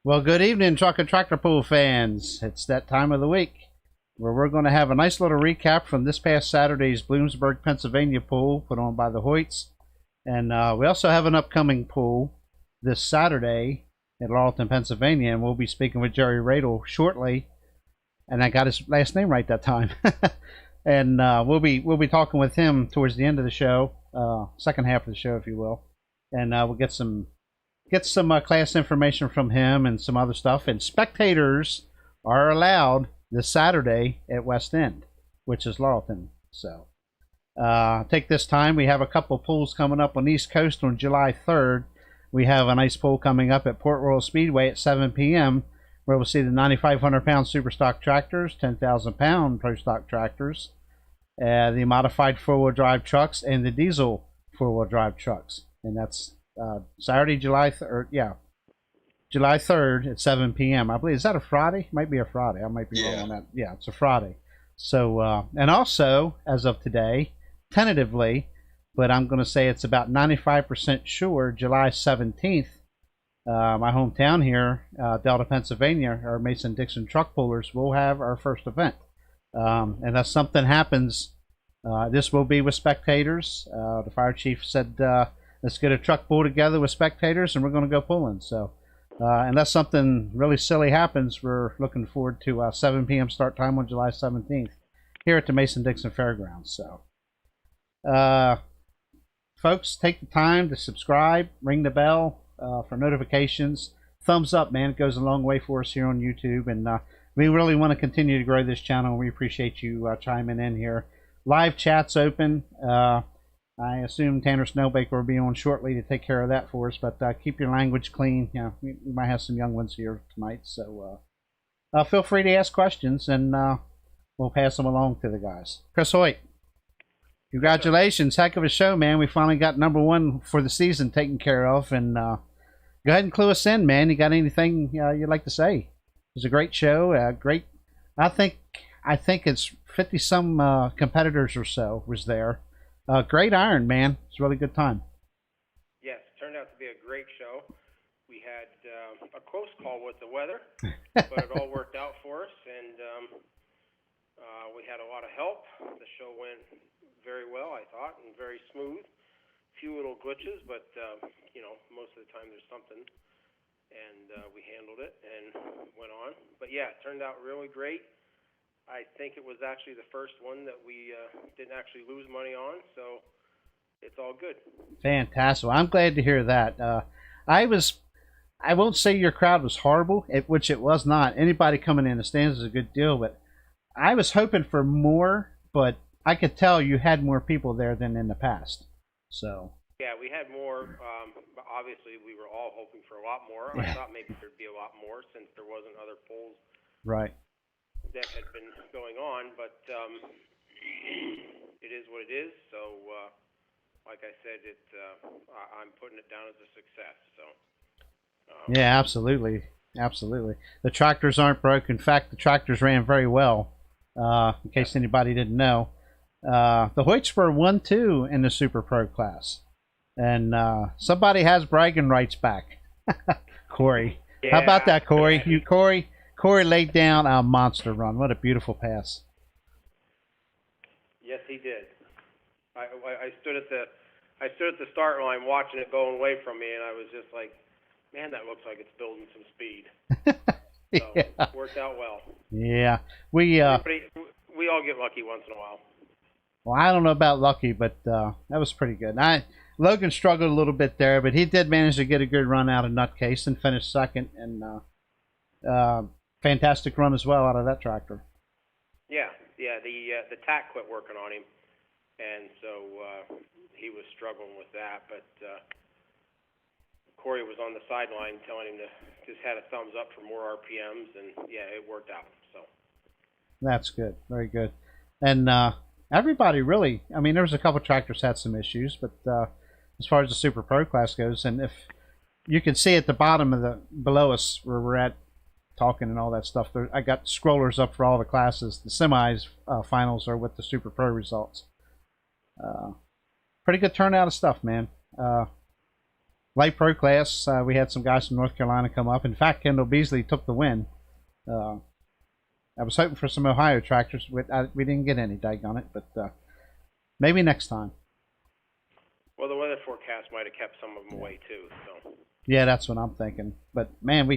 Well, good evening, Truck and Tractor Pool fans. It's that time of the week where we're going to have a nice little recap from this past Saturday's Bloomsburg, Pennsylvania pool put on by the Hoyts. And we also have an upcoming pool this Saturday at Laurelton, Pennsylvania, and we'll be speaking with Jerry Radel shortly. And I got his last name right that time. And we'll be talking with him towards the end of the show, second half of the show, if you will. And we'll get some class information from him and some other stuff. And spectators are allowed this Saturday at West End, which is Laurelton. So take this time. We have a couple pools coming up on the East Coast on July 3rd. We have a nice pool coming up at Port Royal Speedway at 7 p.m. where we'll see the 9,500-pound super stock tractors, 10,000-pound pro stock tractors, the modified four-wheel drive trucks, and the diesel four-wheel drive trucks. And that's Saturday, July 3rd at 7 p.m. I believe, is that a Friday? Might be a Friday. I might be wrong on that. Yeah, it's a Friday. So, and also, as of today, tentatively, but I'm going to say it's about 95% sure, July 17th, my hometown here, Delta, Pennsylvania, our Mason-Dixon truck pullers will have our first event. Unless something happens, this will be with spectators. The fire chief said, let's get a truck pull together with spectators, and we're going to go pulling. So, unless something really silly happens, we're looking forward to 7 p.m. start time on July 17th here at the Mason-Dixon Fairgrounds. So, folks, take the time to subscribe, ring the bell for notifications. Thumbs up, man. It goes a long way for us here on YouTube, and we really want to continue to grow this channel. We appreciate you chiming in here. Live chat's open. I assume Tanner Snellbaker will be on shortly to take care of that for us, but keep your language clean. Yeah, we might have some young ones here tonight, so feel free to ask questions, and we'll pass them along to the guys. Chris Hoyt, congratulations. Heck of a show, man. We finally got number one for the season taken care of, and go ahead and clue us in, man. You got anything you'd like to say? It was a great show. Great. I think it's 50-some competitors or so was there. Great iron, man. It's a really good time. Yes, it turned out to be a great show. We had a close call with the weather, but it all worked out for us, and we had a lot of help. The show went very well, I thought, and very smooth. A few little glitches, but, most of the time there's something, and we handled it and went on. But, yeah, it turned out really great. I think it was actually the first one that we didn't actually lose money on, so it's all good. Fantastic. Well, I'm glad to hear that. I won't say your crowd was horrible, which it was not. Anybody coming in the stands is a good deal, but I was hoping for more, but I could tell you had more people there than in the past. So. Yeah, we had more. But obviously, we were all hoping for a lot more. I thought maybe there'd be a lot more since there wasn't other polls. Right. That had been going on, but it is what it is. So, like I said, I'm putting it down as a success. So. Yeah, absolutely. The tractors aren't broke. In fact, the tractors ran very well. In case anybody didn't know, the Hoyts were 1-2 in the Super Pro class, and somebody has bragging rights back. Corey, yeah. How about that, Corey? Corey laid down a monster run. What a beautiful pass. Yes, he did. I stood at the start line watching it going away from me, and I was just like, man, that looks like it's building some speed. So it worked out well. Yeah. We all get lucky once in a while. Well, I don't know about lucky, but that was pretty good. Logan struggled a little bit there, but he did manage to get a good run out of Nutcase and finish second, and fantastic run as well out of that tractor. Yeah. The tack quit working on him, and so he was struggling with that. But Corey was on the sideline telling him to just had a thumbs up for more RPMs, and yeah, it worked out. So that's good, very good. And everybody really, I mean, there was a couple tractors had some issues, but as far as the Super Pro class goes, and if you can see at the bottom of below us where we're at talking and all that stuff, I got scrollers up for all the classes. The semis finals are with the Super Pro results. Pretty good turnout of stuff, man. light pro class, we had some guys from North Carolina come up. In fact, Kendall Beasley took the win. I was hoping for some Ohio tractors. We didn't get any, daggone it, but maybe next time. Well, the weather forecast might have kept some of them away too. So. Yeah, that's what I'm thinking. But man,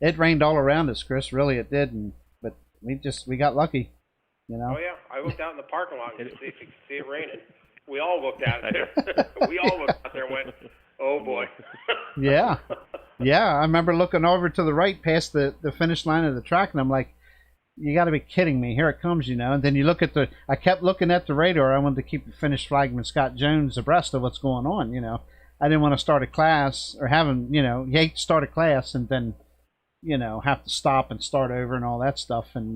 it rained all around us, Chris. Really, it did. But we got lucky, you know. Oh yeah, I looked out in the parking lot to see if you could see it raining. We all looked out there. We all looked out there and went, "Oh boy." Yeah, I remember looking over to the right past the finish line of the track, and I'm like, "You got to be kidding me! Here it comes, you know." And then you look at I kept looking at the radar. I wanted to keep the finish flagman Scott Jones abreast of what's going on, you know. I didn't want to start a class or having, you know, you hate to start a class and then, you know, have to stop and start over and all that stuff. And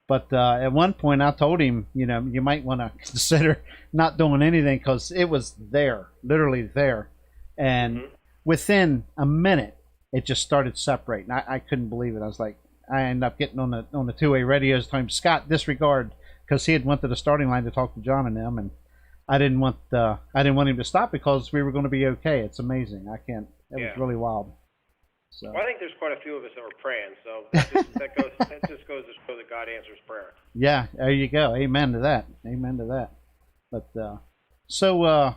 but at one point I told him, you know, you might want to consider not doing anything because it was there, literally there. And within a minute, it just started separating. I couldn't believe it. I was like, I ended up getting on the two-way radios telling him, Scott, disregard, because he had went to the starting line to talk to John and them, and I didn't want him to stop because we were going to be okay. It's amazing. It was really wild. So. Well, I think there's quite a few of us that were praying, so that just goes to show that God answers prayer. Yeah, there you go. Amen to that. Amen to that. But so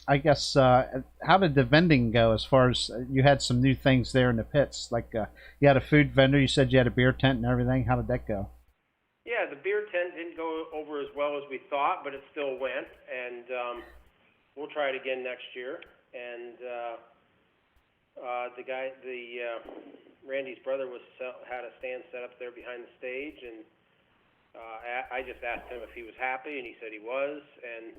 I guess how did the vending go? As far as you had some new things there in the pits, like you had a food vendor. You said you had a beer tent and everything. How did that go? Yeah, the beer tent didn't go over as well as we thought, but it still went, and we'll try it again next year. And Randy's brother had a stand set up there behind the stage, and I just asked him if he was happy, and he said he was. And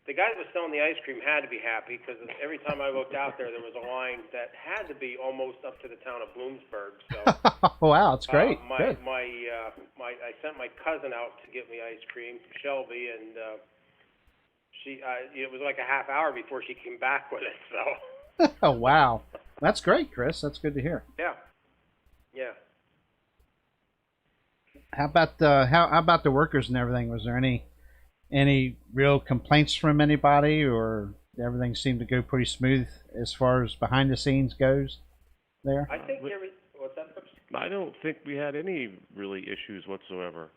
the guy that was selling the ice cream had to be happy because every time I looked out there was a line that had to be almost up to the town of Bloomsburg. So wow, that's great. I sent my cousin out to get me ice cream, Shelby, and it was like a half hour before she came back with it. So. Oh wow, that's great, Chris. That's good to hear. Yeah. How about the workers and everything? Was there any real complaints from anybody, or everything seemed to go pretty smooth as far as behind the scenes goes there? I think what's that? I don't think we had any really issues whatsoever.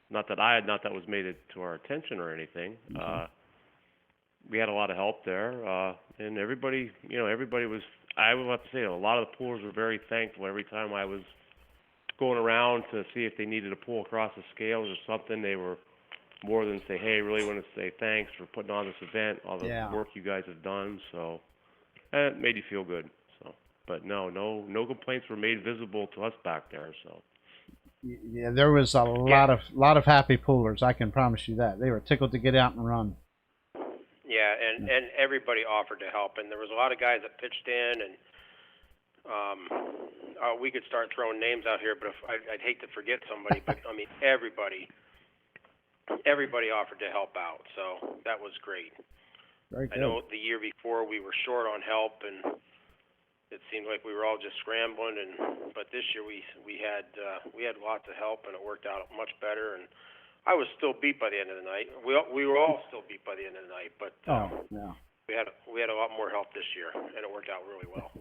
Not that was made it to our attention or anything. We had a lot of help there, and everybody was. I would have to say a lot of the poolers were very thankful every time I was going around to see if they needed a pull across the scales or something. They were more than say, hey, really want to say thanks for putting on this event, all the work you guys have done. So it made you feel good. So, but no complaints were made visible to us back there. So yeah, there was a lot of happy poolers. I can promise you that they were tickled to get out and run. Yeah, and everybody offered to help, and there was a lot of guys that pitched in, and we could start throwing names out here, but I'd hate to forget somebody. But I mean, everybody offered to help out, so that was great. Very good. I know the year before we were short on help, and it seemed like we were all just scrambling. But this year we had lots of help, and it worked out much better. And I was still beat by the end of the night. We were all still beat by the end of the night, but we had a lot more help this year, and it worked out really well.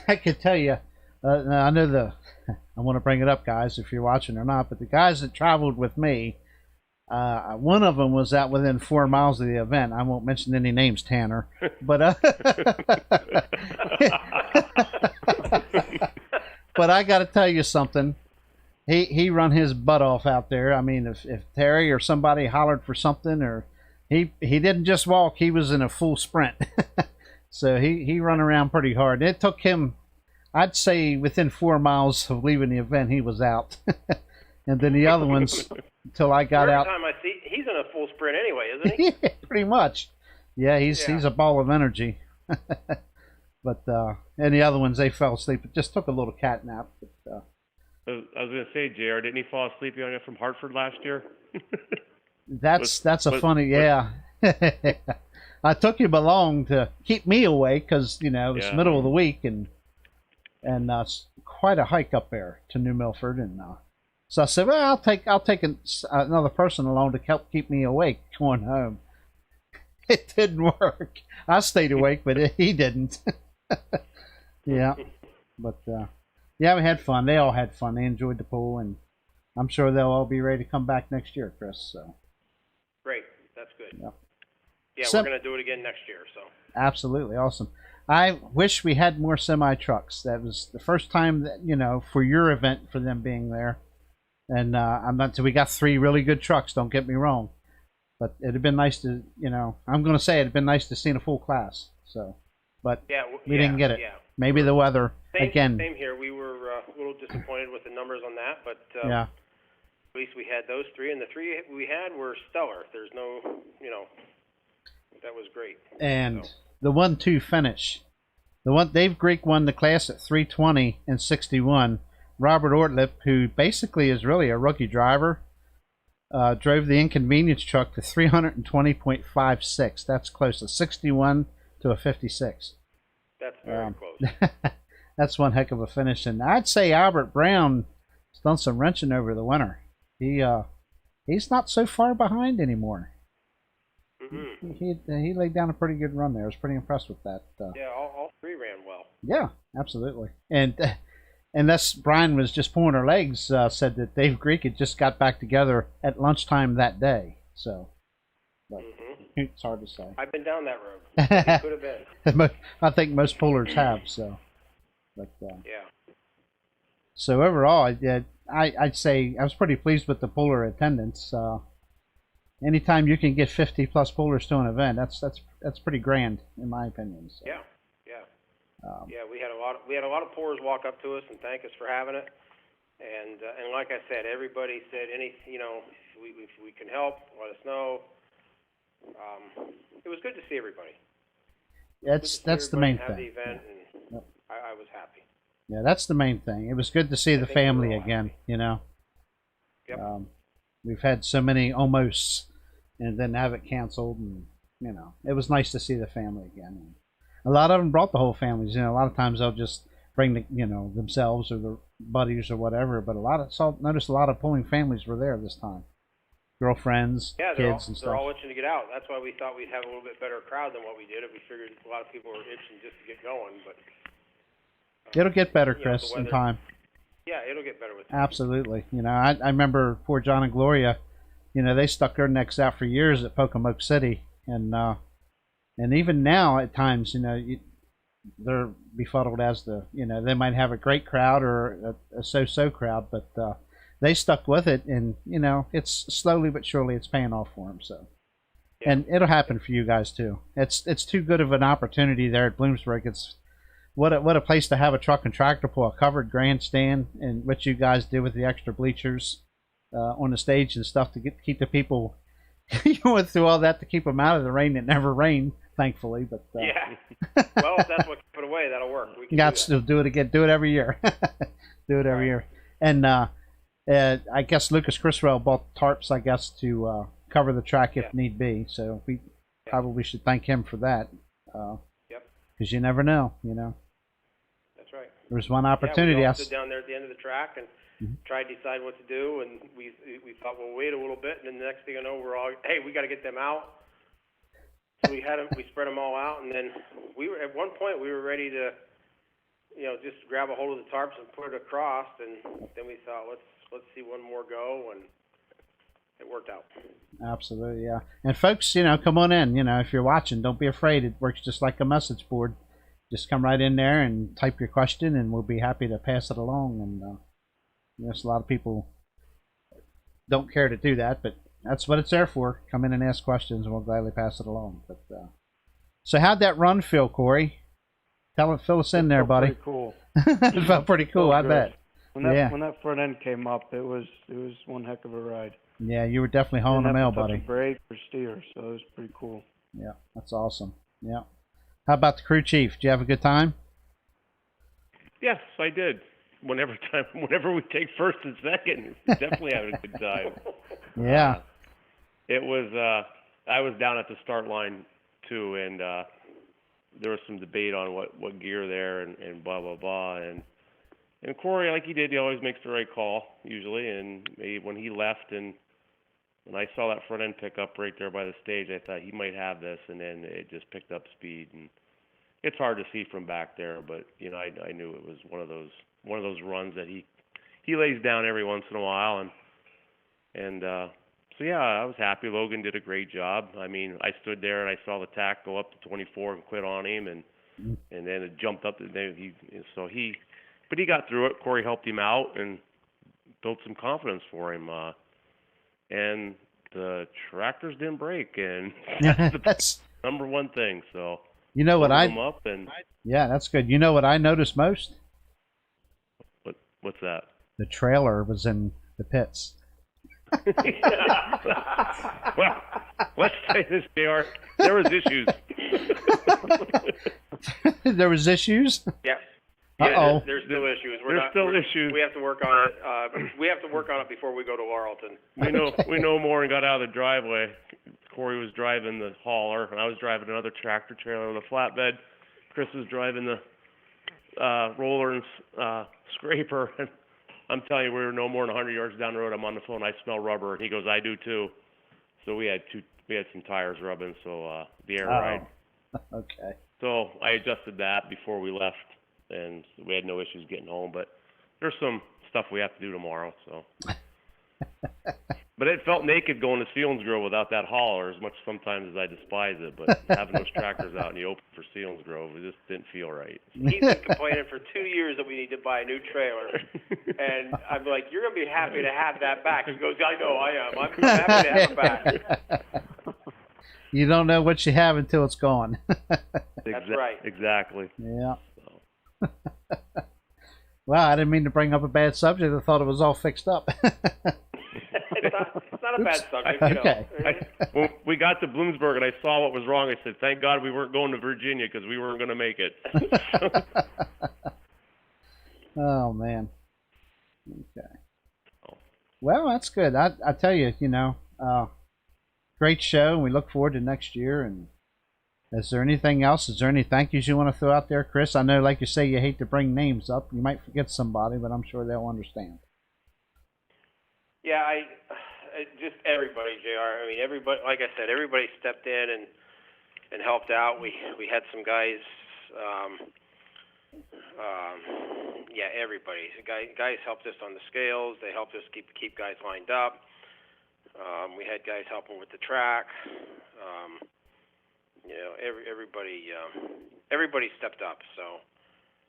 I could tell you, I know I want to bring it up, guys, if you're watching or not, but the guys that traveled with me, one of them was out within 4 miles of the event. I won't mention any names, Tanner, but but I got to tell you something. He run his butt off out there. I mean, if Terry or somebody hollered for something, or he didn't just walk, he was in a full sprint. So he run around pretty hard. It took him, I'd say, within 4 miles of leaving the event, he was out. And then the other ones, until I got out. Every time I see, he's in a full sprint anyway, isn't he? Yeah, pretty much. Yeah, he's a ball of energy. But and the other ones, they fell asleep. It just took a little cat nap. But, I was going to say, JR, didn't he fall asleep on you from Hartford last year? That's funny, yeah. I took him along to keep me awake because, you know, it's middle of the week and it's quite a hike up there to New Milford. And so I said, well, I'll take another person along to help keep me awake going home. it didn't work. I stayed awake, but he didn't. Yeah, but yeah, we had fun. They all had fun. They enjoyed the pool, and I'm sure they'll all be ready to come back next year, Chris. So Great. That's good. yeah, Yeah, so, we're going to do it again next year. So absolutely awesome. I wish we had more semi trucks. That was the first time that for your event for them being there, and I'm not. We got 3 really good trucks. Don't get me wrong, but it'd have been nice to I'm going to say it'd been nice to see a full class. So, but yeah, we didn't get it. Yeah. Maybe the weather again. Same here. We were a little disappointed with the numbers on that, but Yeah. at least we had those 3, and the 3 we had were stellar. There's no, that was great. And so. the 1-2 finish, Dave Greek won the class at 3:20 and 61. Robert Ortlip, who basically is really a rookie driver, drove the inconvenience truck to 320.56. That's close to 61 to a 56. That's very close. That's one heck of a finish. And I'd say Albert Brown has done some wrenching over the winter. He's not so far behind anymore. Mm-hmm. He laid down a pretty good run there. I was pretty impressed with that. Yeah, all 3 ran well. Yeah, absolutely. And that's Brian was just pulling her legs. Said that Dave Greek had just got back together at lunchtime that day. So, but it's hard to say. I've been down that road. It could have been. I think most pullers have. So, but yeah. So overall, I'd say I was pretty pleased with the puller attendance. Anytime you can get 50 plus pullers to an event, that's pretty grand in my opinion. So. Yeah. Yeah, we had a lot of pullers walk up to us and thank us for having it, and like I said, everybody said if we can help, let us know. It was good to see everybody. That's the main thing. The event, and I was happy. Yeah, that's the main thing. It was good to see the family again. Yep. We've had so many almosts, and then have it canceled, and it was nice to see the family again. And a lot of them brought the whole families. A lot of times they'll just bring themselves or their buddies or whatever. But noticed a lot of pulling families were there this time. Girlfriends, kids, and stuff. They're all itching to get out. That's why we thought we'd have a little bit better crowd than what we did. We figured a lot of people were itching just to get going, but it'll get better, Chris, in time. Yeah, it'll get better with time. Absolutely. I remember poor John and Gloria. They stuck their necks out for years at Pocomoke City, and even now at times, they're befuddled as they might have a great crowd or a so-so crowd, but they stuck with it, and it's slowly but surely it's paying off for them. So, yeah. And it'll happen for you guys too. It's too good of an opportunity there at Bloomsburg. It's what a place to have a truck and tractor pull, a covered grandstand, and what you guys did with the extra bleachers on the stage and stuff to keep the people. You went through all that to keep them out of the rain. It never rained, thankfully. But yeah. Well, if that's what kept it away, that'll work. We can do it again. Do it every year. Do it every year. And I guess Lucas Criswell bought tarps, I guess, to cover the track if need be. So we probably should thank him for that. Because you never know, That's right. There's one opportunity. We all stood down there at the end of the track and tried to decide what to do, and we thought we'll wait a little bit, and then the next thing I know, we're all, hey, we got to get them out. So we spread them all out, and then at one point we were ready to, just grab a hold of the tarps and put it across, and then we thought let's see one more go, and it worked out. Absolutely, yeah. And folks, come on in. If you're watching, don't be afraid. It works just like a message board. Just come right in there and type your question, and we'll be happy to pass it along. And a lot of people don't care to do that, but that's what it's there for. Come in and ask questions, and we'll gladly pass it along. But so how'd that run feel, Corey? Fill us in there, buddy. Pretty cool. It felt pretty cool, I bet. When that front end came up, it was one heck of a ride. Yeah, you were definitely hauling the mail, buddy. Brake or steer, so it was pretty cool. Yeah, that's awesome. Yeah. How about the crew chief? Did you have a good time? Yes, I did. Whenever we take first and second, definitely having a good time. Yeah. It was. I was down at the start line too, and there was some debate on what gear there and blah blah blah, and Corey, like he did, he always makes the right call usually, and when he left and when I saw that front end pick up right there by the stage, I thought he might have this, and then it just picked up speed. And it's hard to see from back there, but you know, I knew it was one of those runs that he lays down every once in a while, and so yeah, I was happy. Logan did a great job. I mean, I stood there and I saw the tack go up to 24 and quit on him, and then it jumped up. But he got through it. Corey helped him out and built some confidence for him. And the tractors didn't break, and that's the number one thing. So you know what yeah, that's good. You know what I noticed most? What's that? The trailer was in the pits. Well, let's say this, JR. There was issues. There was issues? Yeah. Uh-oh. There's still issues. There's still issues. We have to work on it. We have to work on it before we go to Laurelton. We know more and got out of the driveway. Corey was driving the hauler, and I was driving another tractor trailer with a flatbed. Chris was driving the roller and scraper, and I'm telling you, we were no more than 100 yards down the road. I'm on the phone. I smell rubber, and he goes, "I do too." So we had some tires rubbing, so the air ride. Okay. So I adjusted that before we left, and we had no issues getting home. But there's some stuff we have to do tomorrow. So, but it felt naked going to Selinsgrove without that hauler, as much sometimes as I despise it. But having those tractors out in the open for Selinsgrove, it just didn't feel right. He's been complaining for 2 years that we need to buy a new trailer, and I'm like, "You're gonna be happy to have that back." He goes, "I know, I am. I'm happy to have it back." You don't know what you have until it's gone. That's right. Exactly. Yeah. So. Well, I didn't mean to bring up a bad subject. I thought it was all fixed up. It's not a bad subject. Okay. When we got to Bloomsburg and I saw what was wrong, I said, "Thank God we weren't going to Virginia because we weren't going to make it." Oh, man. Okay. Well, that's good. I tell you, great show, and we look forward to next year. And is there anything else? Is there any thank yous you want to throw out there, Chris? I know, like you say, you hate to bring names up. You might forget somebody, but I'm sure they'll understand. Yeah, just everybody, JR. I mean, everybody. Like I said, everybody stepped in and helped out. We had some guys. Everybody. Guys helped us on the scales. They helped us keep guys lined up. We had guys helping with the track. Everybody stepped up. So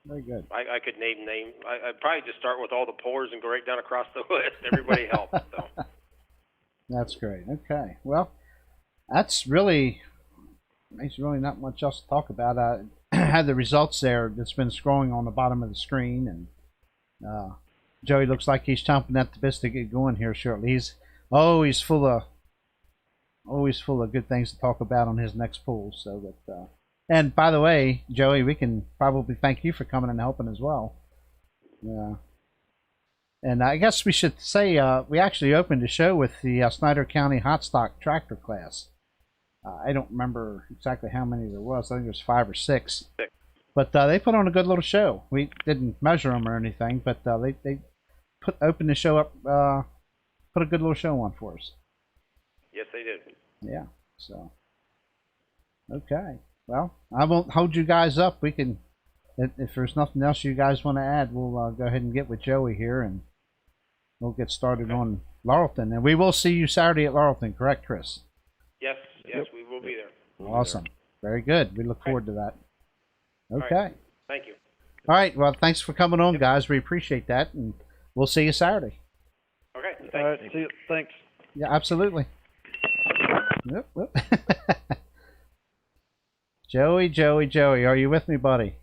very good. I could name. I'd probably just start with all the pullers and go right down across the list. Everybody helped. So. That's great. Okay. Well, there's really not much else to talk about. I had the results there that's been scrolling on the bottom of the screen, and Joey looks like he's chomping at the bit to get going here shortly. He's always full of good things to talk about on his next pool. So that, and by the way, Joey, we can probably thank you for coming and helping as well. Yeah. And I guess we should say we actually opened the show with the Snyder County Hot Stock Tractor class. I don't remember exactly how many there was. I think it was 5 or 6. But they put on a good little show. We didn't measure them or anything, but they opened the show up, put a good little show on for us. Yes, they did. Yeah. So, okay. Well, I won't hold you guys up. We can, if there's nothing else you guys want to add, we'll go ahead and get with Joey here, and we'll get started on Laurelton. And we will see you Saturday at Laurelton, correct, Chris? Yes, we will be there. Awesome. Very good. We look forward to that. Okay. Right. Thank you. All right. Well, thanks for coming on, guys. We appreciate that, and we'll see you Saturday. Okay. Thanks. All right. See you. Thanks. Yeah, absolutely. Whoop. Joey, are you with me, buddy?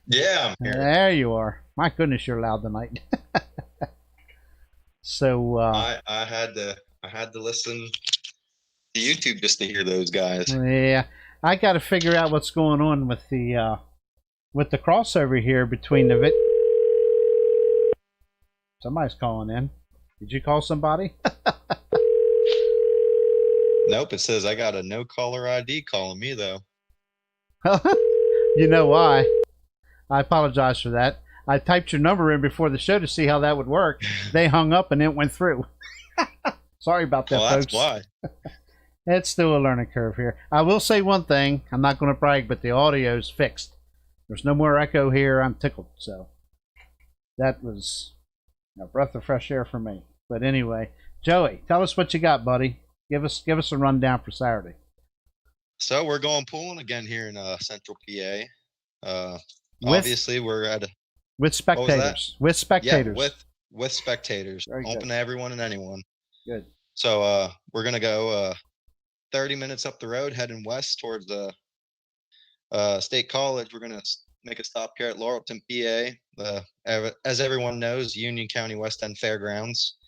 Yeah, I'm here. There you are. My goodness, you're loud tonight. So I had to listen to YouTube just to hear those guys. Yeah, I got to figure out what's going on with the crossover here between the Somebody's calling in. Did you call somebody? Nope, it says I got a no caller ID calling me though. You know why? I apologize for that. I typed your number in before the show to see how that would work. They hung up and it went through. Sorry about that, Well, folks. that's why. It's still a learning curve here. I will say one thing. I'm not going to brag, but the audio's fixed. There's no more echo here. I'm tickled. So that was a breath of fresh air for me. But anyway, Joey, tell us what you got, buddy. Give us a rundown for Saturday. So we're going pooling again here in Central PA. With- Obviously, we're at a With spectators. With spectators. Yeah, with spectators. Very good. Open to everyone and anyone. Good. So we're gonna go 30 minutes up the road, heading west towards the State College. We're gonna make a stop here at Laurelton, PA. As everyone knows, Union County West End Fairgrounds.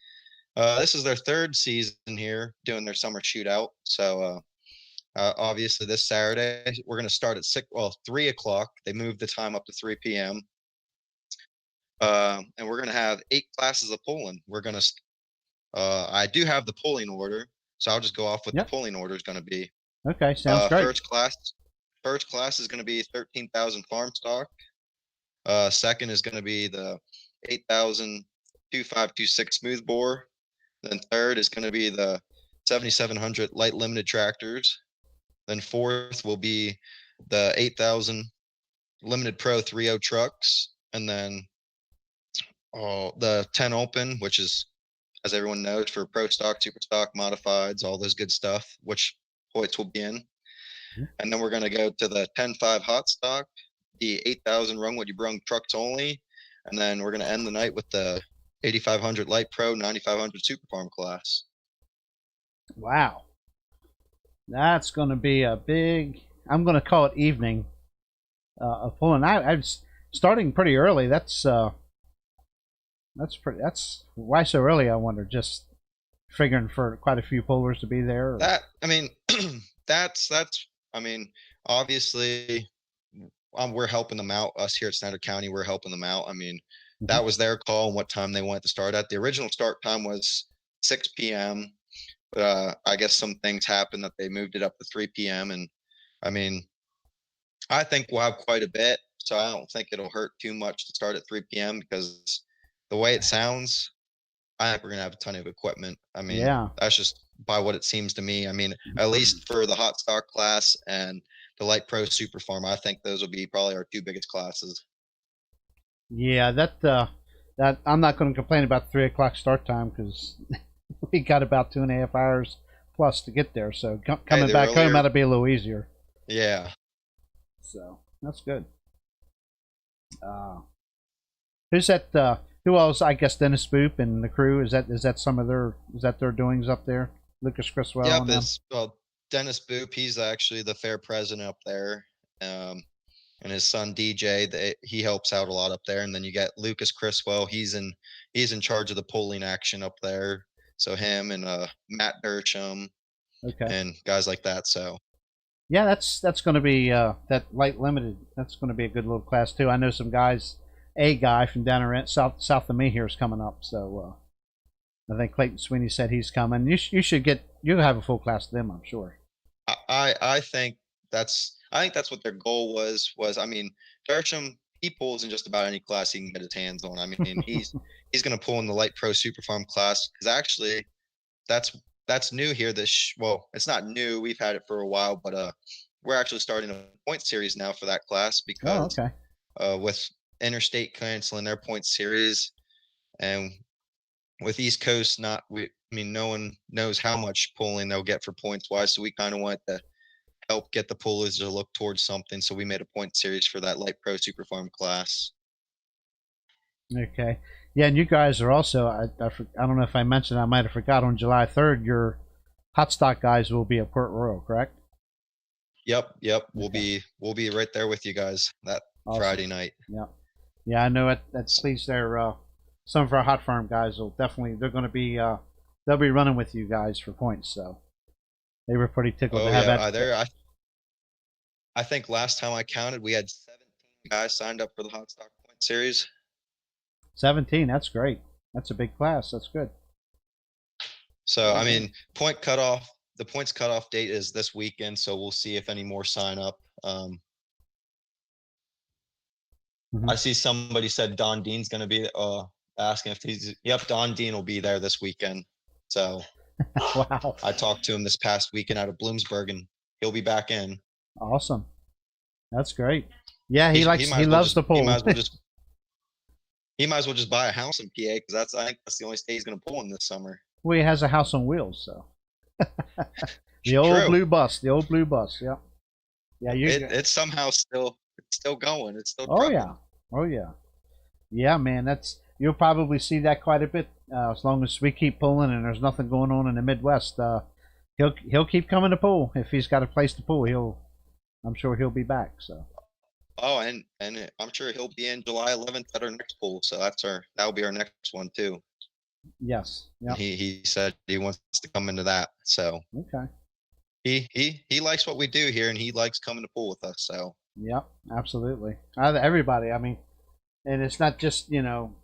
This is their third season here doing their summer shootout. So obviously this Saturday we're gonna start at 3 o'clock. They moved the time up to 3 p.m. And we're gonna have 8 classes of pulling. We're gonna I do have the pulling order, so I'll just go off what the pulling order is going to be. Okay, sounds great. First class is going to be 13,000 farm stock. Second is going to be the 8,000 2526 smooth bore. Then third is going to be the 7,700 light limited tractors. Then fourth will be the 8,000 limited pro 3.0 trucks, and then the 10 open, which is, as everyone knows, for pro stock, super stock, modifieds, all those good stuff, which Hoyts will be in. Mm-hmm. And then we're going to go to the 10.5 hot stock, the 8,000 rung what you brung trucks only. And then we're going to end the night with the 8,500 light pro, 9,500 super farm class. Wow. That's going to be a big, I'm going to call it evening of pulling. I'm starting pretty early. That's why so early, I wonder. Just figuring for quite a few pullers to be there. That, I mean, I mean, obviously we're helping them out. Us here at Snyder County, we're helping them out. I mean, that was their call and what time they wanted to start at. The original start time was 6 p.m. But I guess some things happened that they moved it up to 3 p.m. And I mean, I think we'll have quite a bit. So I don't think it'll hurt too much to start at 3 p.m. because the way it sounds, I think we're gonna have a ton of equipment. I mean, that's just by what it seems to me. I mean, at least for the hot stock class and the light pro super farm, I think those will be probably our 2 biggest classes. Yeah, that I'm not going to complain about the 3 o'clock start time because we got about 2.5 hours plus to get there. So coming back home ought to be a little easier. Yeah. So that's good. Who's that? Who else? I guess Dennis Boop and the crew. Is that some of their doings up there? Lucas Criswell. Yep. Well, Dennis Boop. He's actually the fair president up there. And his son DJ, he helps out a lot up there. And then you got Lucas Criswell. He's in charge of the polling action up there. So him and Matt Dersham, and guys like that. So yeah, that's going to be that light limited. That's going to be a good little class too. I know some guys. A guy from down around south of me here is coming up. So I think Clayton Sweeney said he's coming. You'll have a full class of them, I'm sure. I think that's what their goal was. I mean, Dersham, he pulls in just about any class he can get his hands on. I mean, he's going to pull in the light pro super farm class because actually that's new here. Well, it's not new. We've had it for a while, but we're actually starting a point series now for that class because with Interstate canceling their point series, and with East Coast no one knows how much pulling they'll get for points wise. So we kind of want to help get the pullers to look towards something. So we made a point series for that light pro super farm class. Okay. Yeah, and you guys are also, I don't know if I mentioned, I might have forgot, on July 3rd, your hot stock guys will be at Port Royal, correct? Yep. We'll be right there with you guys that Friday night. Yeah, I know at Please there, some of our hot farm guys will definitely, they're going to be, they'll be running with you guys for points, so they were pretty tickled to have that. I think last time I counted, we had 17 guys signed up for the hot stock point series. 17, that's great. That's a big class. That's good. So, I mean, the points cutoff date is this weekend, so we'll see if any more sign up. I see somebody said Don Dean's going to be asking if Don Dean will be there this weekend. So Wow. I talked to him this past weekend out of Bloomsburg, and he'll be back in. Awesome. That's great. Yeah, He might he as well loves just the pool. he might as well just buy a house in PA, because I think that's the only state he's going to pull in this summer. Well, he has a house on wheels, so the old True. blue bus. The old blue bus. Yep. Yeah, It's somehow still going. It's still Oh trucking. yeah. Oh yeah. Yeah, man. You'll probably see that quite a bit as long as we keep pulling and there's nothing going on in the Midwest. He'll keep coming to pull if he's got a place to pull. I'm sure he'll be back. So. Oh, and I'm sure he'll be in July 11th at our next pool. So that'll be our next one too. Yes. And Yeah. he said he wants to come into that. So Okay. he likes what we do here, and he likes coming to pool with us. So Yep. Absolutely. Everybody. I mean, and it's not just no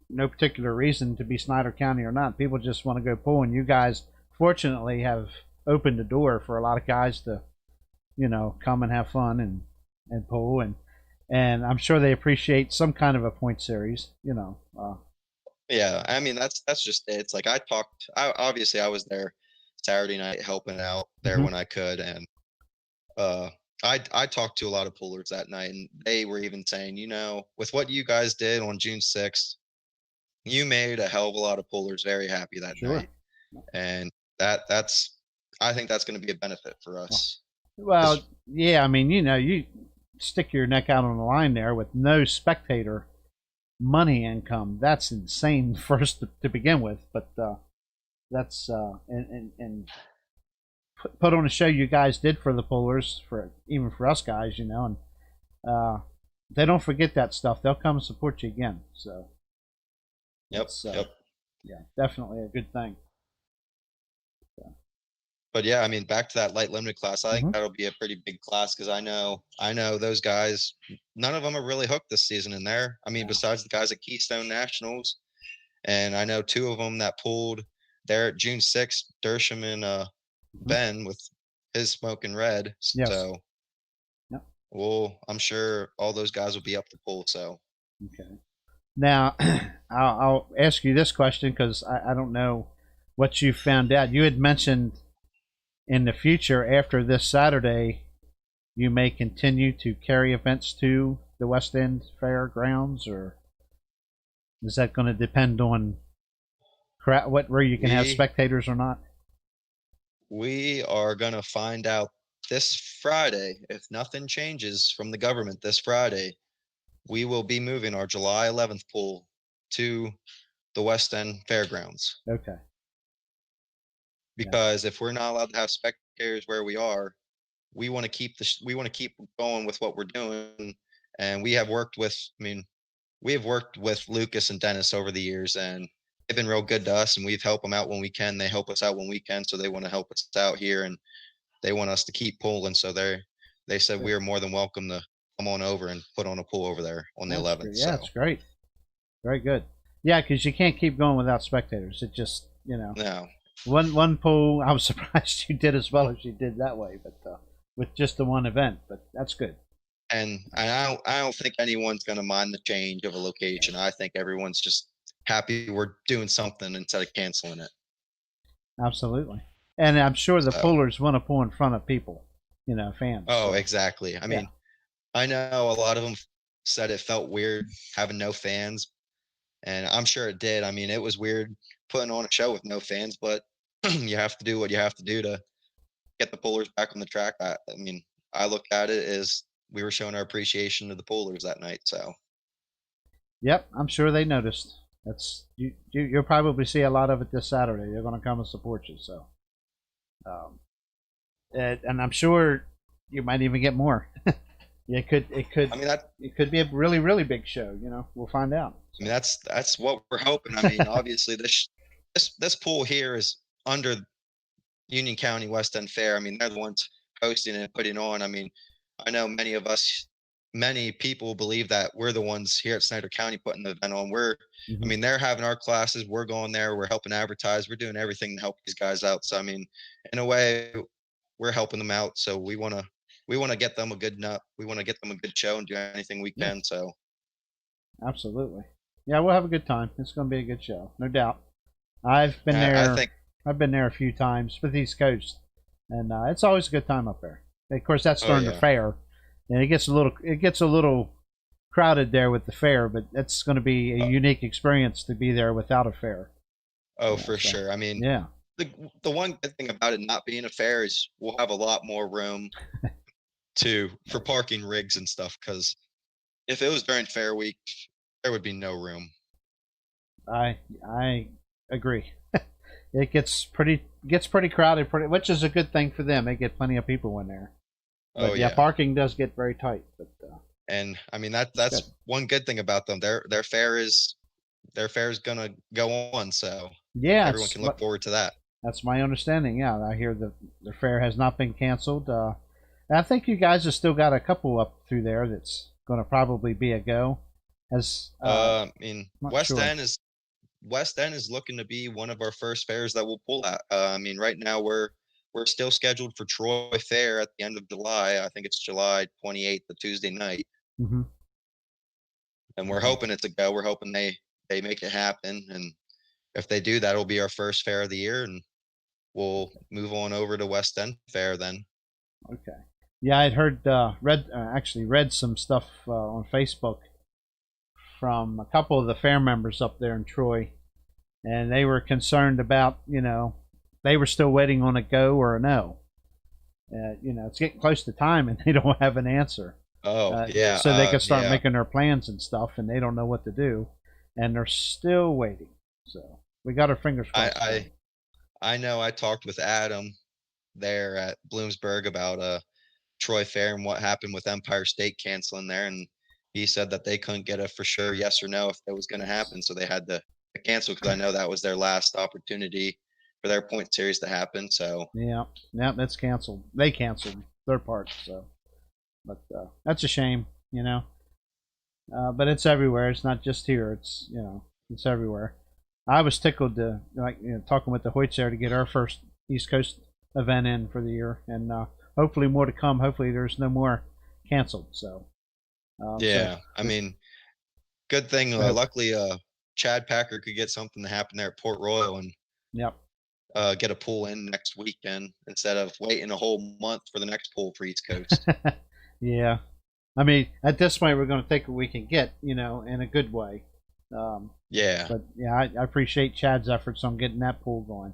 particular reason to be Snyder County or not. People just want to go pull, and you guys fortunately have opened the door for a lot of guys to come and have fun and pull, and I'm sure they appreciate some kind of a point series. yeah, I mean that's just it. It's like obviously I was there Saturday night helping out there Mhm. when I could, and I talked to a lot of pullers that night, and they were even saying, with what you guys did on June 6th, you made a hell of a lot of pullers very happy that Sure. night, and that's I think that's going to be a benefit for us. Well, yeah, I mean, you stick your neck out on the line there with no spectator money income. That's insane first to begin with, but that's and put on a show you guys did for the pullers, for even for us guys, and they don't forget that stuff. They'll come and support you again. So Yep. Yeah, definitely a good thing. But yeah, I mean, back to that light limited class, I think Mhm. that'll be a pretty big class, because I know those guys, none of them are really hooked this season in there. I mean, Yeah. besides the guys at Keystone Nationals, and I know two of them that pulled there at June 6th, Dersham and Mhm. Ben with his smoking red. Yes. So, Yep. I'm sure all those guys will be up to pull. So, Okay. Now, I'll ask you this question because I don't know what you found out. You had mentioned in the future, after this Saturday, you may continue to carry events to the West End Fairgrounds, or is that going to depend on where you can have we spectators or not? we are gonna find out this Friday. If nothing changes from the government this Friday, we will be moving our July 11th pool to the West End Fairgrounds, Okay. Yeah. because if we're not allowed to have spectators where we are, we want to keep going with what we're doing. And we have worked with Lucas and Dennis over the years, and they've been real good to us, and we've helped them out when we can. They help us out when we can, so they want to help us out here, and they want us to keep pulling. So they said we are more than welcome to come on over and put on a pool over there on the 11th. Yeah, So it's great. Very good. Yeah, because you can't keep going without spectators. It just, no, one pool. I was surprised you did as well as you did that way, but with just the one event. But that's good. and I don't think anyone's gonna mind the change of a location. I think everyone's just happy we're doing something instead of canceling it. Absolutely. And I'm sure the So, pullers want to pull in front of people, fans. oh, So, exactly. I mean, I know a lot of them said it felt weird having no fans, and I'm sure it did. I mean, it was weird putting on a show with no fans, but you have to do what you have to do to get the pullers back on the track. I mean, I look at it as we were showing our appreciation to the pullers that night. So, yep, I'm sure they noticed. You'll probably see a lot of it this Saturday. They're going to come and support you. So, um, and I'm sure you might even get more. It could. I mean, It could be a really, really big show. We'll find out. I mean, that's what we're hoping. I mean, obviously this pool here is under Union County West End Fair. I mean, they're the ones hosting and putting on. I mean, I know many people believe that we're the ones here at Snyder County putting the event on. I mean, they're having our classes. We're going there. We're helping advertise. We're doing everything to help these guys out. So, I mean, in a way, we're helping them out. So we want to get them a good nut. We want to get them a good show and do anything we Yeah. can. So, Absolutely. Yeah, we'll have a good time. It's going to be a good show, no doubt. I've been I there. think I've been there a few times with East Coast, and it's always a good time up there. Of course, that's Oh during the yeah. fair, and it gets a little crowded there with the fair, but it's going to be a Uh, unique experience to be there without a fair. oh, Yeah, for so sure. I mean, yeah, the one good thing about it not being a fair is we'll have a lot more room for parking rigs and stuff. Because if it was during fair week, there would be no room. I agree. It gets pretty crowded, which is a good thing for them. They get plenty of people in there. Oh But yeah, yeah. parking does get very tight. But And I mean it's good. that's one good thing about them. Their fair is gonna go on, so Yeah, everyone can look forward to that. that's my understanding. Yeah, I hear the fair has not been canceled. And I think you guys have still got a couple up through there that's going to probably be a go. As I mean, not sure. West End is looking to be one of our first fairs that we'll pull at. I mean, right now we're still scheduled for Troy Fair at the end of July. I think it's July 28th, the Tuesday night, Hmm. and we're Okay. hoping it's a go. We're hoping they make it happen, and if they do, that'll be our first fair of the year, and we'll move on over to West End Fair then. Okay. Yeah, I'd heard actually read some stuff on Facebook from a couple of the fair members up there in Troy, and they were concerned about they were still waiting on a go or a no. It's getting close to time, and they don't have an answer. Oh yeah, So they can start yeah. making their plans and stuff, and they don't know what to do, and they're still waiting. So we got our fingers I crossed for them. I know I talked with Adam there at Bloomsburg about Troy Fair and what happened with Empire State canceling there, and he said that they couldn't get a for sure yes or no if that was going to happen, so they had to cancel because I know that was their last opportunity for their point series to happen. So Yeah, yeah, that's canceled. They canceled their part, so but that's a shame. But it's everywhere. It's not just here. It's everywhere. I was tickled to talking with the Hoyts there to get our first East Coast event in for the year, and hopefully more to come. Hopefully there's no more canceled. So yeah, I mean, good thing. I hope. Luckily, Chad Packer could get something to happen there at Port Royal and Yep. get a pool in next weekend instead of waiting a whole month for the next pool for East Coast. Yeah. I mean, at this point, we're going to take what we can get, in a good way. Um, Yeah. but yeah, I appreciate Chad's efforts on getting that pool going,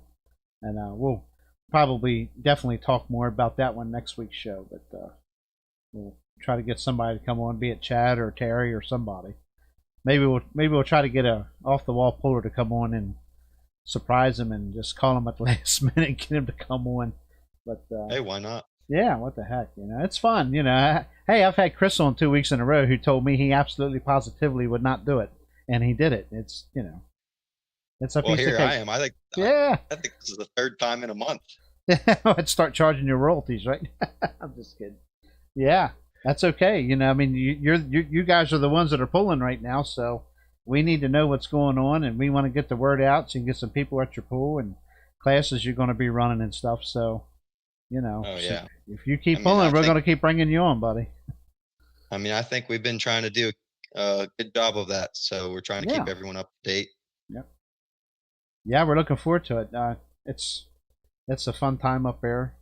and we'll probably definitely talk more about that one next week's show. But we'll try to get somebody to come on, be it Chad or Terry or somebody. Maybe we'll try to get a off the wall puller to come on and surprise him and just call him at the last minute and get him to come on. But Hey, why not? yeah, what the heck, it's fun. Hey, I've had Chris on 2 weeks in a row who told me he absolutely positively would not do it, and he did it. It's a Well, piece of here I cake. am. Yeah. I think this is the third time in a month. Let's start charging your royalties, right? I'm just kidding. Yeah, that's okay. I mean, you guys are the ones that are pulling right now, so we need to know what's going on, and we want to get the word out so you can get some people at your pool and classes you're going to be running and stuff. So, Oh so yeah. if you I keep mean, pulling, we're going to keep bringing you on, buddy. I think we've been trying to do a good job of that. So we're trying to Yeah. keep everyone up to date. Yep. Yeah, we're looking forward to it. It's a fun time up there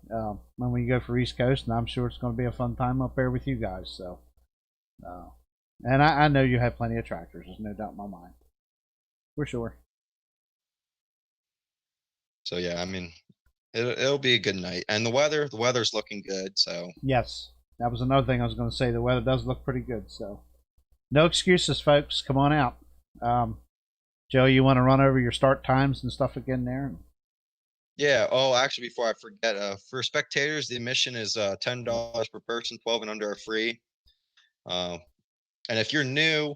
when we go for East Coast, and I'm sure it's going to be a fun time up there with you guys. So, uh, and I know you have plenty of tractors. There's no doubt in my mind, for sure. So yeah, I mean, it'll be a good night. And the weather's looking good. So Yes, that was another thing I was going to say. The weather does look pretty good, so no excuses, folks. Come on out. Joe, you want to run over your start times and stuff again there? yeah. Oh, actually, before I forget, for spectators, the admission is $10 per person. 12 and under are free. Uh, and if you're new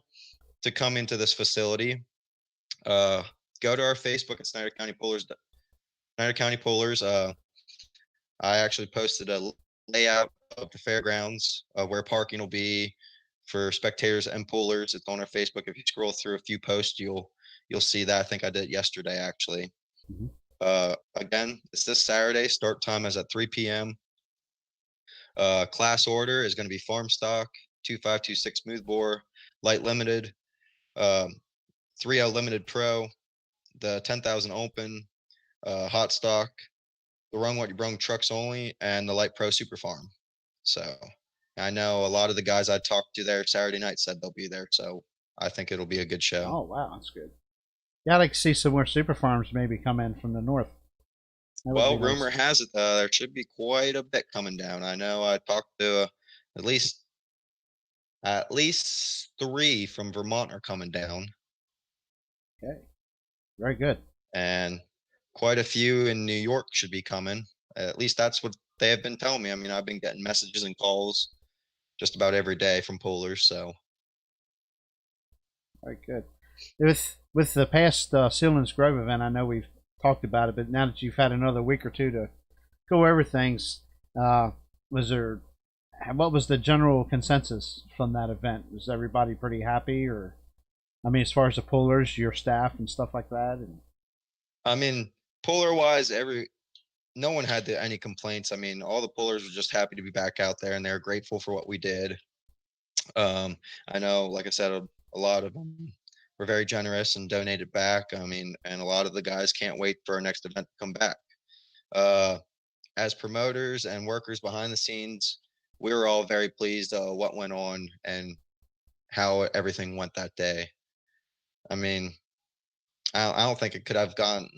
to come into this facility, go to our Facebook at Snyder County Pullers. Snyder County Pullers. I actually posted a layout of the fairgrounds, where parking will be for spectators and pullers. It's on our Facebook. If you scroll through a few posts, you'll see that. I think I did it yesterday actually. Mhm. Again, it's this Saturday. Start time is at 3 p.m. Class order is going to be farm stock, 2526 smoothbore, light limited, um, 3L limited pro, the 10,000 open, hot stock, the Run What You Brung trucks only, and the Light Pro Super Farm. So I know a lot of the guys I talked to there Saturday night said they'll be there. So I think it'll be a good show. Oh wow, that's good. Yeah, I'd like to see some more super farms maybe come in from the north. That would Well, be nice. rumor has it there should be quite a bit coming down. I know I talked to at least 3 from Vermont are coming down, Okay, very good. and quite a few in New York should be coming. At least that's what they have been telling me. I mean, I've been getting messages and calls just about every day from pullers. So Very good. With the past Sealands Grove event, I know we've talked about it, but now that you've had another week or two to go over things, was there? What was the general consensus from that event? Was everybody pretty happy, or I mean, as far as the pullers, your staff, and stuff like that? And I mean, puller wise, no one had any complaints. I mean, all the pullers were just happy to be back out there, and they're grateful for what we did. I know, like I said, a lot of them were very generous and donated back. I mean, and a lot of the guys can't wait for our next event to come back. As promoters and workers behind the scenes, we were all very pleased what went on and how everything went that day. I mean, I don't think it could have gone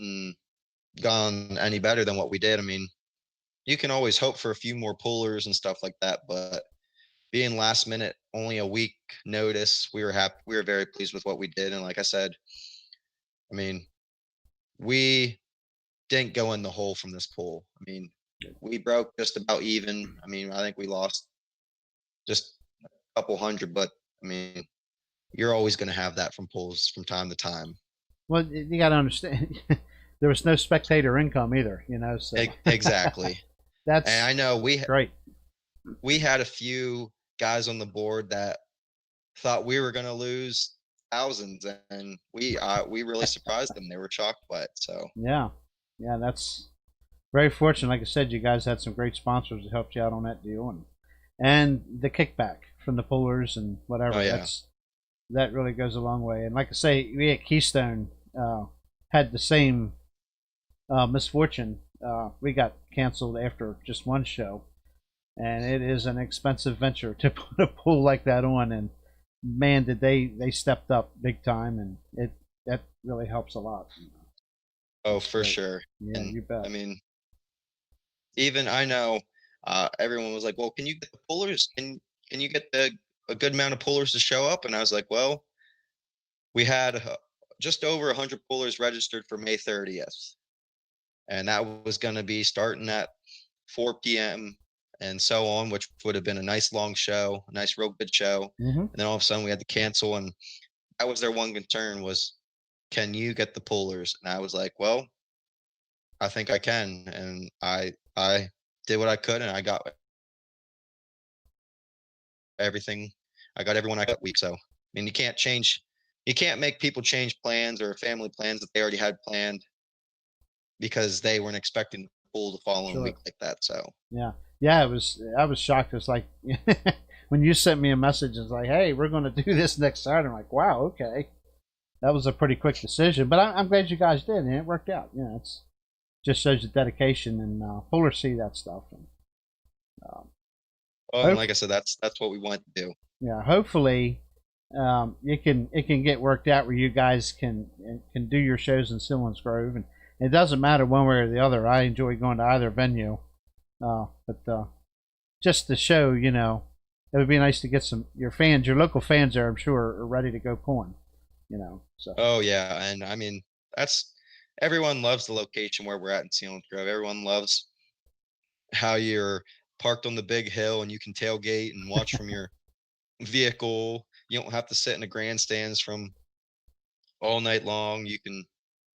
any better than what we did. I mean, you can always hope for a few more pullers and stuff like that, but being last minute, only a week notice, we were happy. We were very pleased with what we did. And like I said, I mean, we didn't go in the hole from this pool. I mean, we broke just about even. I mean, I think we lost just a couple hundred, but I mean, you're always going to have that from pools from time to time. well, you got to understand, there was no spectator income either, you know. So Exactly. that's And I know great. we had a few guys on the board that thought we were going to lose thousands, and we really surprised them. They were shocked by it. So Yeah, yeah, that's very fortunate. Like I said, you guys had some great sponsors that helped you out on that deal, and the kickback from the pullers and whatever. Oh, yeah. That really goes a long way. And like I say, we at Keystone had the same misfortune. We got canceled after just one show, and it is an expensive venture to put a pool like that on. And man, did they stepped up big time, and that really helps a lot. oh, for Great. sure. Yeah, And you bet. I mean, even I know everyone was like, well, can you get the pullers? Can you get a good amount of pullers to show up? And I was like, well, we had just over 100 pullers registered for May 30th. And that was going to be starting at 4 p.m. and so on, which would have been a nice long show, a nice real good show. Mm-hmm. And then all of a sudden we had to cancel, and that was their one concern was, can you get the pullers? And I was like, well, I think I can. And I did what I could, and I got everything. I got everyone I got week. So, I mean, you can't make people change plans or family plans that they already had planned because they weren't expecting the pool the following Sure. week like that. So, Yeah, I was shocked. It's like when you sent me a message, it's like, hey, we're going to do this next Saturday. I'm like, wow, okay. That was a pretty quick decision, but I'm glad you guys did, and it worked out. You know, it's just shows your dedication, and pullers see that stuff. And, and like I said, that's what we want to do. yeah, hopefully it can get worked out where you guys can do your shows in Sealands Grove, and it doesn't matter one way or the other. I enjoy going to either venue, but just to show, you know, it would be nice to get your local fans there. I'm sure are ready to go pulling, you know. So. Oh yeah, and I mean everyone loves the location where we're at in Sealands Grove. Everyone loves how you're parked on the big hill and you can tailgate and watch from your vehicle. You don't have to sit in the grandstands from all night long. You can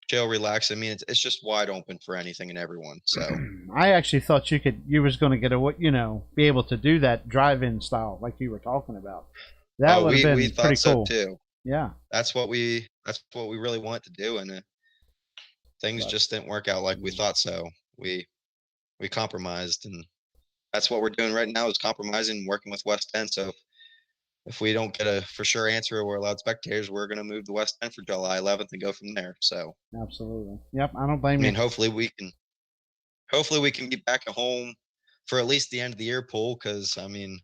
chill, relax. I mean, it's just wide open for anything and everyone. So I actually thought you was going to get be able to do that drive-in style like you were talking about. That would have been pretty cool too. Yeah, that's what we really want to do, and things just didn't work out like we thought. So we compromised, and that's what we're doing right now is compromising and working with West End. So if we don't get a for sure answer or we're allowed spectators, we're going to move the West End for July 11th and go from there. So, Absolutely. Yep. I don't I blame mean, you. hopefully we can be back at home for at least the end of the year pool. Cause I mean,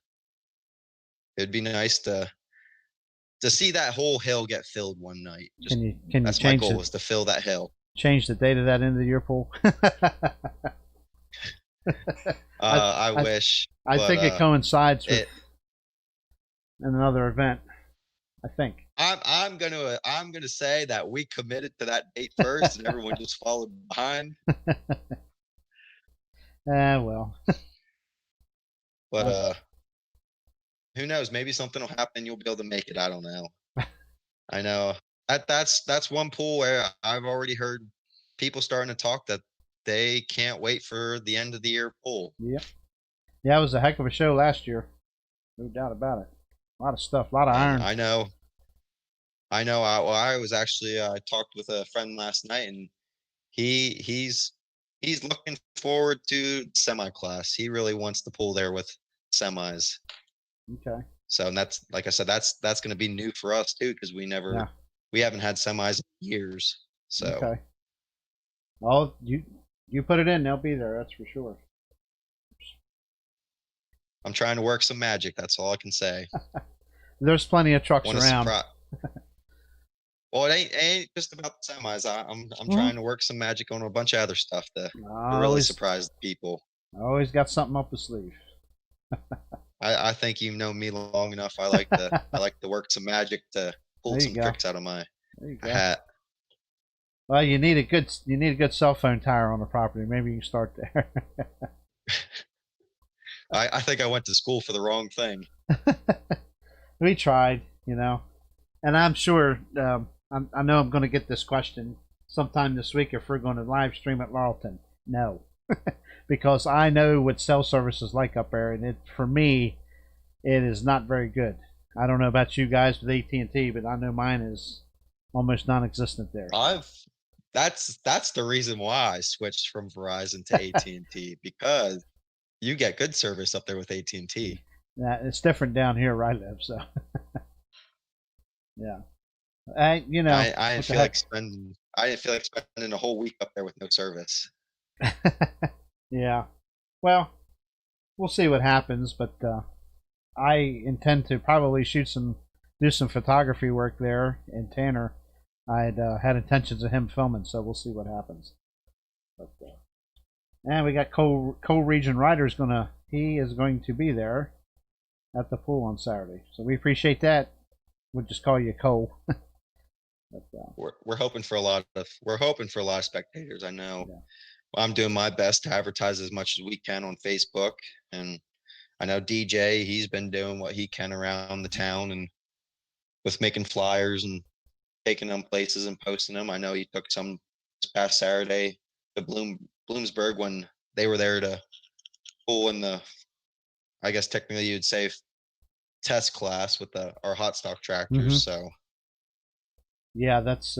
it'd be nice to see that whole hill get filled one night. Just Can you that's my change goal is to fill that hill. the date of that end of the year pool? I wish. I but, think it coincides with it, another event. I think. I'm gonna say that we committed to that date first, and everyone just followed behind. Well. But who knows? Maybe something will happen. You'll be able to make it. I don't know. I know that's one pool where I've already heard people starting to talk that they can't wait for the end of the year pool. Yep. Yeah, it was a heck of a show last year. No doubt about it. A lot of stuff, a lot of iron. I know. I was actually I talked with a friend last night, and he's looking forward to semi class. He really wants the pool there with semis. Okay. So, and that's like I said, that's going to be new for us too, because we haven't had semis in years. So, okay. Oh, you put it in, they'll be there. That's for sure. I'm trying to work some magic. That's all I can say. There's plenty of trucks Wanna around. Well, it ain't just about the semis. I'm trying to work some magic on a bunch of other stuff to really surprise the people. I always got something up the sleeve. I think you know me long enough. I like to work some magic to pull some tricks out of my hat. Well, you need a good cell phone tower on the property. Maybe you can start there. I think I went to school for the wrong thing. We tried, and I'm sure. I know I'm going to get this question sometime this week if we're going to live stream at Laurelton. No, because I know what cell service is like up there, and for me, it is not very good. I don't know about you guys with AT&T, but I know mine is almost non-existent there. That's the reason why I switched from Verizon to AT&T because you get good service up there with AT&T. Yeah, it's different down here where I live, so yeah. I didn't feel like spending a whole week up there with no service. Yeah. Well, we'll see what happens, but I intend to probably do some photography work there in Tanner. I'd had intentions of him filming, so we'll see what happens. But and we got co-region Ryder's he is going to be there at the pool on Saturday, so we appreciate that. We'll just call you Cole. But, we're hoping for a lot of spectators. I know. Yeah. I'm doing my best to advertise as much as we can on Facebook, and I know DJ, he's been doing what he can around the town and with making flyers and taking them places and posting them. I know he took some this past Saturday to Bloomsburg when they were there to pool in the, I guess technically you'd say, test class with our hot stock tractors. So yeah, that's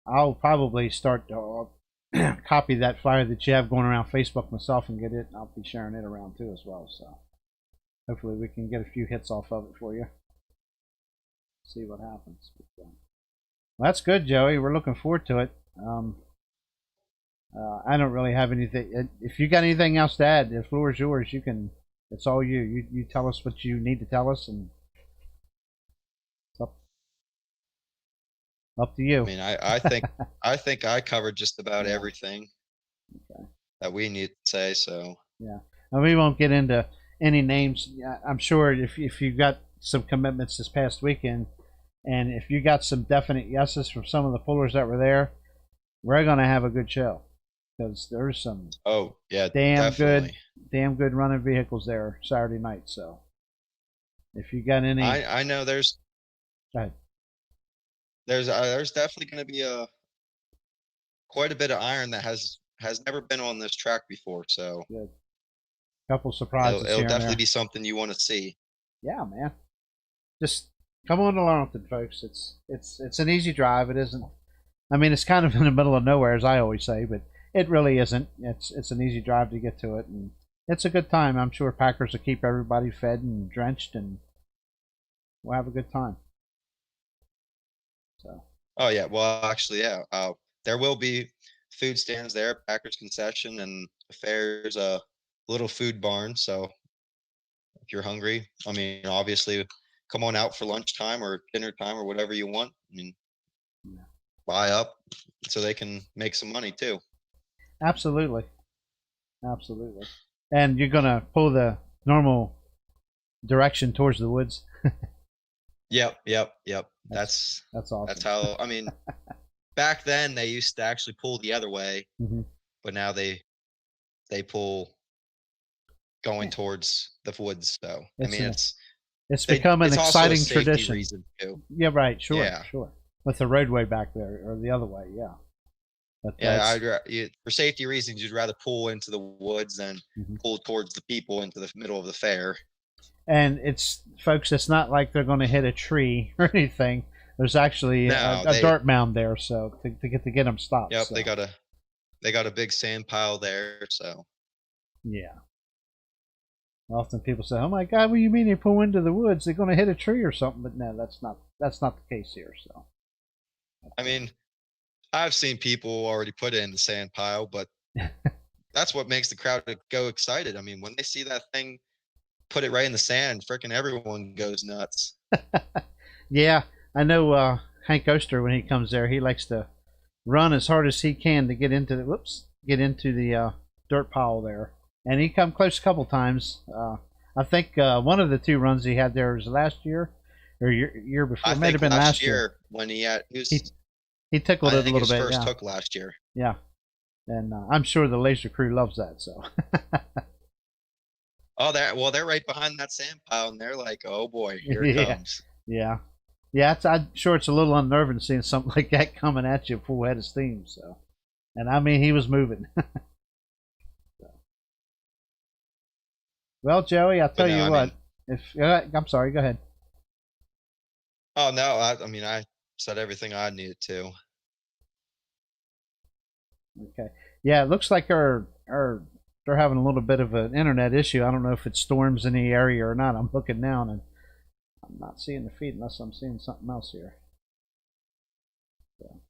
I'll probably start to copy that flyer that you have going around Facebook myself and get it. I'll be sharing it around too as well. So hopefully we can get a few hits off of it for you. See what happens. But, well, that's good, Joey. We're looking forward to it. I don't really have anything. If you got anything else to add, the floor is yours. You can. It's all you. You tell us what you need to tell us, and it's up to you. I mean, I think I covered just about everything that we need to say. So yeah, and we won't get into any names. I'm sure if you got some commitments this past weekend, and if you got some definite yeses from some of the pullers that were there, we're gonna have a good show because there's some damn good running vehicles there Saturday night. So if you got any, I know there's go ahead. There's definitely going to be quite a bit of iron that has never been on this track before. So good. Couple surprises. It'll definitely be something you want to see. Yeah, man. Just come on to Laurelton, folks. It's an easy drive. It isn't. I mean, it's kind of in the middle of nowhere, as I always say, but it really isn't. It's an easy drive to get to it, and it's a good time. I'm sure Packers will keep everybody fed and drenched, and we'll have a good time. So. Oh yeah, well actually, yeah. There will be food stands there, Packers concession, and the fair's a little food barn. So if you're hungry, I mean, obviously, come on out for lunchtime or dinner time or whatever you want. I mean, buy up so they can make some money too. Absolutely. Absolutely. And you're going to pull the normal direction towards the woods? Yep. That's awesome. That's how, I mean, back then they used to actually pull the other way, but now they pull going towards the woods. So, I mean, it's become an exciting tradition. Reason too. Yeah, right. Sure. With the roadway back there or the other way. Yeah. But for safety reasons, you'd rather pull into the woods than pull towards the people into the middle of the fair. And folks, it's not like they're going to hit a tree or anything. There's actually a dirt mound there, so to get them stopped. Yep, so. they got a big sand pile there, so. Yeah. Often people say, "Oh my God, what do you mean they pull into the woods? They're going to hit a tree or something?" But no, that's not the case here. So. I mean, I've seen people already put it in the sand pile, but that's what makes the crowd go excited. I mean, when they see that thing, put it right in the sand, freaking everyone goes nuts. Yeah, I know Hank Oster, when he comes there, he likes to run as hard as he can to get into the dirt pile there. And he come close a couple times. I think one of the two runs he had there was last year or year before. It might have been last year when he tickled it a little bit. First took last year. Yeah, and I'm sure the laser crew loves that. So. Oh, they're right behind that sand pile, and they're like, "Oh boy, here it comes." Yeah. I'm sure it's a little unnerving seeing something like that coming at you full head of steam. So, and I mean, he was moving. So. Well, Joey, I'll tell you what. I'm sorry, go ahead. Oh no, I mean, I said everything I needed to. Okay. Yeah, it looks like they're having a little bit of an internet issue. I don't know if it storms in the area or not. I'm looking now and I'm not seeing the feed unless I'm seeing something else here. So,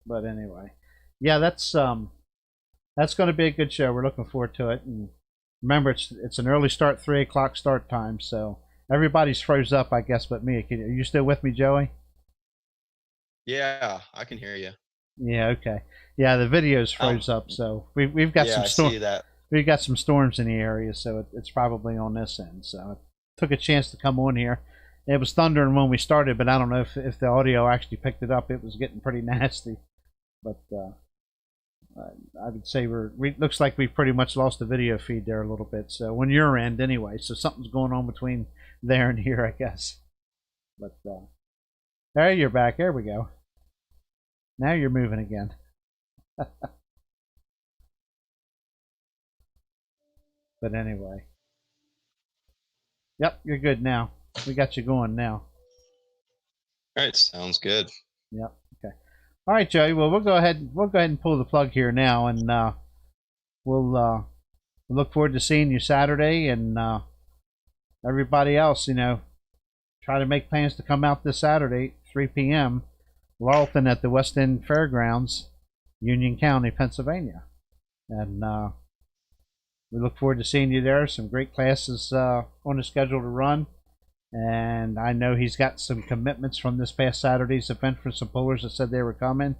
but anyway, yeah, that's going to be a good show. We're looking forward to it. And remember, it's an early start, 3 o'clock start time. So everybody's froze up, I guess, but me. Are you still with me, Joey? Yeah, I can hear you. Yeah. Okay. Yeah, the video's froze up, so we've got some storms. We've got some storms in the area, so it's probably on this end. So I took a chance to come on here. It was thundering when we started, but I don't know if the audio actually picked it up. It was getting pretty nasty, but I would say looks like we pretty much lost the video feed there a little bit. So on your end, anyway. So something's going on between there and here, I guess. But there, you're back. There we go. Now you're moving again. But anyway. Yep, you're good now. We got you going now. All right, sounds good. Yep. Okay. All right, Joey. Well, we'll go ahead and pull the plug here now, and we'll look forward to seeing you Saturday, and everybody else. Try to make plans to come out this Saturday, 3 p.m. Laurelton at the West End Fairgrounds, Union County, Pennsylvania, and we look forward to seeing you there. Some great classes on the schedule to run, and I know he's got some commitments from this past Saturday's event for some pullers that said they were coming,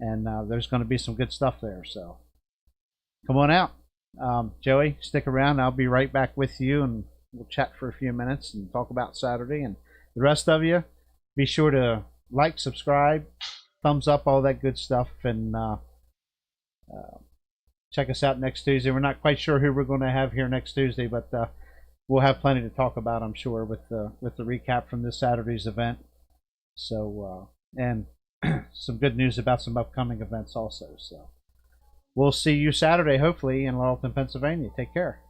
and there's going to be some good stuff there. So come on out, Joey. Stick around. I'll be right back with you, and we'll chat for a few minutes and talk about Saturday. And the rest of you, be sure to like, subscribe, thumbs up, all that good stuff, and check us out next Tuesday. We're not quite sure who we're going to have here next Tuesday, but we'll have plenty to talk about, I'm sure, with the recap from this Saturday's event. So and some good news about some upcoming events also. So we'll see you Saturday, hopefully, in Laurelton, Pennsylvania. Take care.